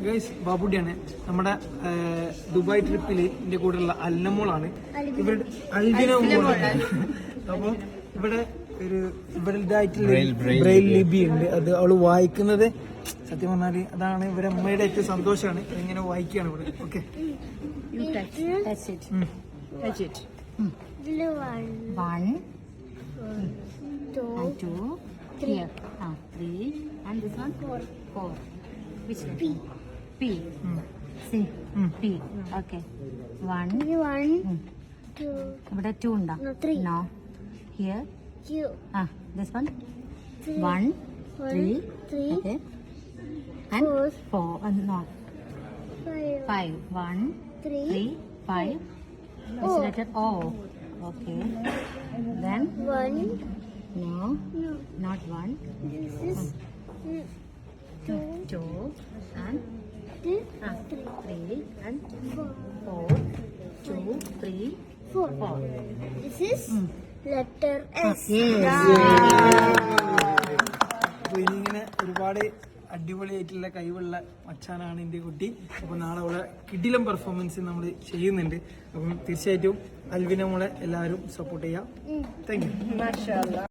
Guys ബാബുട്ടിയാണ് നമ്മുടെ Dubai ട്രിപ്പിൽ എന്റെ കൂടെയുള്ള അൽനമോളാണ്. ഇവരുടെ അൽവിനോളാണ്. അപ്പോൾ ഇവിടെ ഒരു ഇവരുടേതായിട്ടുള്ള ബ്രെയിൽ ലിപി ഉണ്ട്. അത് അവള് വായിക്കുന്നത് സത്യം പറഞ്ഞാല് അതാണ് ഇവരെ അമ്മയുടെ ഏറ്റവും സന്തോഷമാണ്. ഇങ്ങനെ വായിക്കുകയാണ് ഇവിടെ. Okay, Which letter? P. C. P. Okay. 1. 2. But 2 unda. No, 3. No. Here. Q. This one. 3. 1. 3. 3. Okay. And 4. No. 5. 5. 1. 3. 5. Which letter? O. Okay. Then. 1. No. No. Not 1. This is 2. And 3. 3 and 4. 4. 2, 3, 4. This is letter S. അപ്പൊ ഇനിയിങ്ങനെ ഒരുപാട് അടിപൊളിയായിട്ടുള്ള കഴിവുള്ള മച്ചാനാണ് എന്റെ കുട്ടി. അപ്പൊ നാളെ അവളെ കിടിലം പെർഫോമൻസ് നമ്മൾ ചെയ്യുന്നുണ്ട്. അപ്പം തീർച്ചയായിട്ടും അൽവിനെ മോളെ എല്ലാവരും സപ്പോർട്ട് ചെയ്യാം. Thank you.